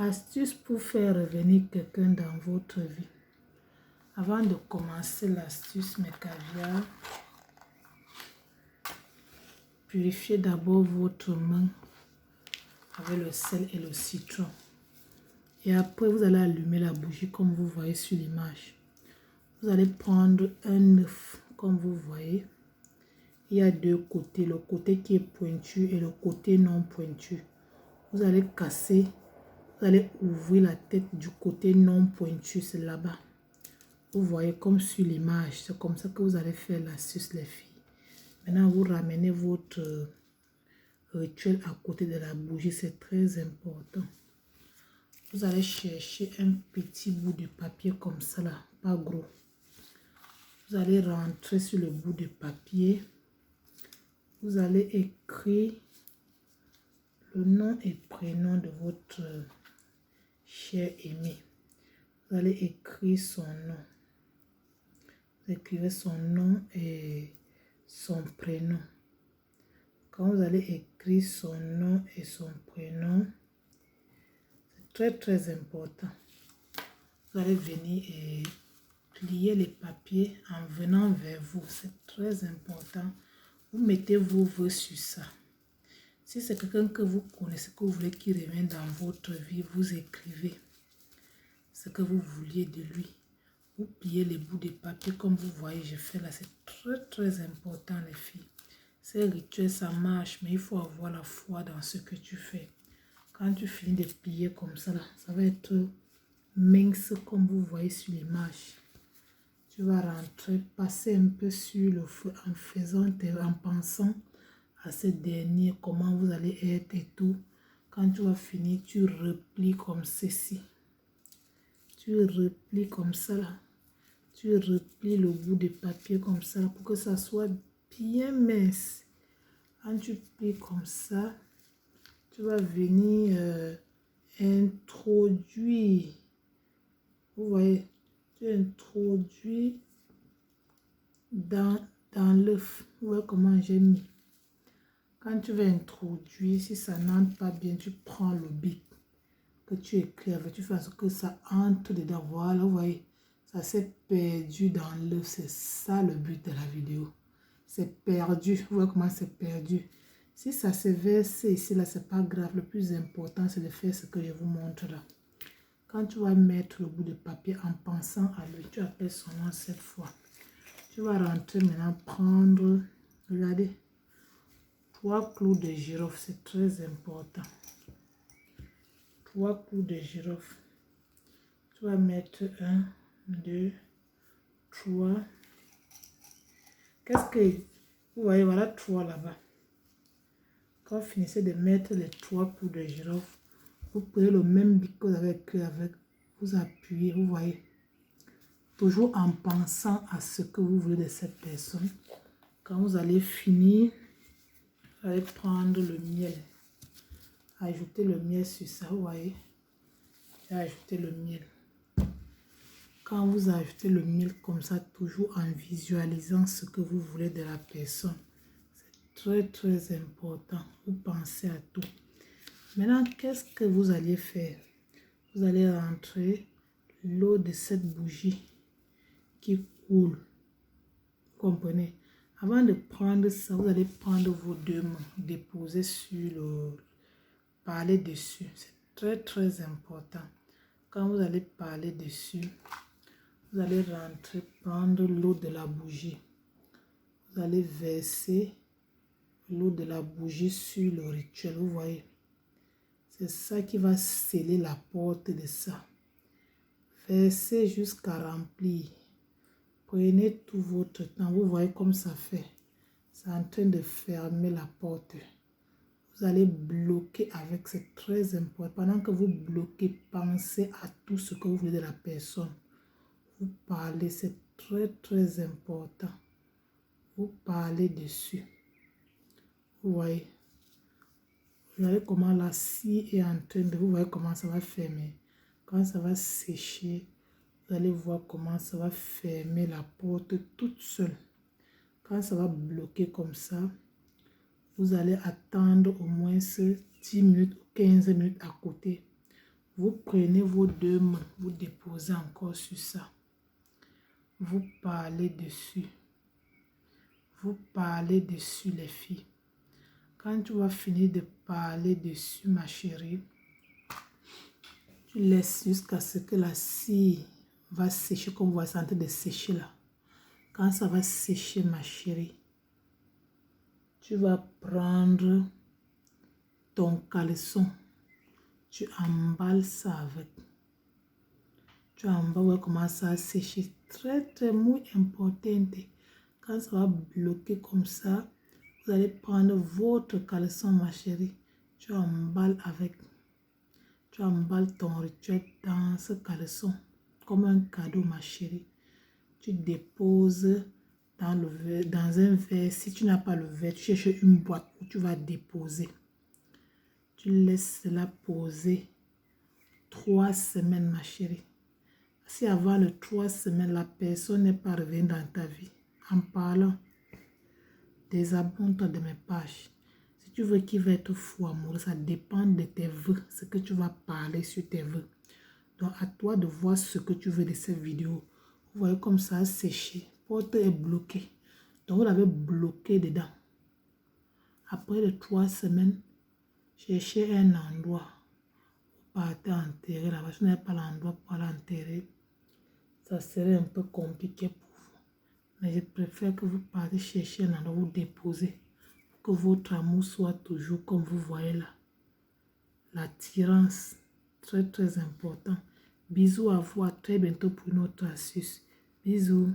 Astuce pour faire revenir quelqu'un dans votre vie. Avant de commencer l'astuce mes caviar, purifiez d'abord votre main avec le sel et le citron. Et après, vous allez allumer la bougie comme vous voyez sur l'image. Vous allez prendre un œuf comme vous voyez. Il y a deux côtés, le côté qui est pointu et le côté non pointu. Vous allez casser, vous allez ouvrir la tête du côté non pointu, c'est là-bas. Vous voyez comme sur l'image, c'est comme ça que vous allez faire l'astuce les filles. Maintenant, vous ramenez votre rituel à côté de la bougie, c'est très important. Vous allez chercher un petit bout de papier comme ça là, pas gros. Vous allez rentrer sur le bout de papier. Vous allez écrire le nom et prénom de votre cher aimé. Vous allez écrire son nom. Vous écrivez son nom et son prénom. Quand vous allez écrire son nom et son prénom, c'est très important. Vous allez venir et plier les papiers en venant vers vous. C'est très important. Vous mettez vos vœux sur ça. Si c'est quelqu'un que vous connaissez, que vous voulez qu'il revienne dans votre vie, vous écrivez ce que vous vouliez de lui. Vous pliez les bouts de papier comme vous voyez, je fais là. C'est très important les filles. Ces rituels, ça marche, mais il faut avoir la foi dans ce que tu fais. Quand tu finis de plier comme ça, là, ça va être mince comme vous voyez sur l'image. Tu vas rentrer, passer un peu sur le feu en pensant à ce dernier, comment vous allez être et tout. Quand tu vas finir, tu replies comme ceci. Tu replies comme ça là. Tu replies le bout de papier comme ça là, pour que ça soit bien mince. Quand tu plies comme ça, tu vas venir introduire. Vous voyez, tu introduis dans l'œuf. Vous voyez comment j'ai mis. Quand tu vas introduire, si ça n'entre pas bien, tu prends le bic que tu écris avec, tu fais en sorte que ça entre dedans. Voilà, vous voyez, ça s'est perdu dans l'œuf. C'est ça le but de la vidéo. C'est perdu. Vous voyez comment c'est perdu. Si ça s'est versé ici, là, c'est pas grave. Le plus important, c'est de faire ce que je vous montre là. Quand tu vas mettre le bout de papier en pensant à lui, tu appelles son nom cette fois. Tu vas rentrer maintenant, prendre, regardez, 3 clous de girofle, c'est très important. 3 clous de girofle. Tu vas mettre 1, 2, 3. Qu'est-ce que vous voyez? Voilà 3 là-bas. Quand vous finissez de mettre les 3 clous de girofle, vous prenez le même bic que vous avez écrit avec, vous appuyez, vous voyez. Toujours en pensant à ce que vous voulez de cette personne. Quand vous allez finir, vous allez prendre le miel. Ajouter le miel sur ça, vous voyez. Et ajouter le miel. Quand vous ajoutez le miel comme ça, toujours en visualisant ce que vous voulez de la personne. C'est très important. Vous pensez à tout. Maintenant, qu'est-ce que vous allez faire? Vous allez rentrer l'eau de cette bougie qui coule. Vous comprenez? Avant de prendre ça, vous allez prendre vos deux mains, déposer sur le... Parler dessus. C'est très important. Quand vous allez parler dessus, vous allez rentrer, prendre l'eau de la bougie. Vous allez verser l'eau de la bougie sur le rituel. Vous voyez? C'est ça qui va sceller la porte de ça. Versez jusqu'à remplir. Prenez tout votre temps. Vous voyez comme ça fait. C'est en train de fermer la porte. Vous allez bloquer avec, c'est très important. Pendant que vous bloquez, pensez à tout ce que vous voulez de la personne. Vous parlez, c'est très important. Vous parlez dessus. Vous voyez. Vous voyez comment la scie est en train de... Vous voyez comment ça va fermer. Quand ça va sécher, vous allez voir comment ça va fermer la porte toute seule. Quand ça va bloquer comme ça, vous allez attendre au moins 10 minutes ou 15 minutes à côté. Vous prenez vos deux mains, vous déposez encore sur ça. Vous parlez dessus. Vous parlez dessus, les filles. Quand tu vas finir de parler dessus, ma chérie, tu laisses jusqu'à ce que la cire va sécher, comme vous voyez, c'est en train de sécher là. Quand ça va sécher, ma chérie, tu vas prendre ton caleçon. Tu emballes ça avec. Tu emballes, ouais, comment ça sécher. Très, très, muy importante. Quand ça va bloquer comme ça, vous allez prendre votre caleçon, ma chérie. Tu emballes avec. Tu emballes ton rituel dans ce caleçon. Comme un cadeau, ma chérie. Tu déposes dans le verre, dans un verre. Si tu n'as pas le verre, tu cherches une boîte où tu vas déposer. Tu laisses cela poser 3 semaines, ma chérie. Si avant les 3 semaines, la personne n'est pas revenue dans ta vie, en parlant, désabonne-toi de mes pages. Si tu veux qu'il va être fou amoureux, ça dépend de tes vœux, ce que tu vas parler sur tes vœux. Donc, à toi de voir ce que tu veux de cette vidéo. Vous voyez comme ça a séché. Porte est bloquée. Donc, vous l'avez bloqué dedans. Après les 3 semaines, cherchez un endroit. Vous partez enterrer là-bas. Si vous n'avez pas l'endroit pour aller enterrer, ça serait un peu compliqué pour vous. Mais je préfère que vous partez chercher un endroit où vous déposez. Pour que votre amour soit toujours comme vous voyez là. L'attirance, très très important. Bisous à vous, à très bientôt pour une autre astuce. Bisous.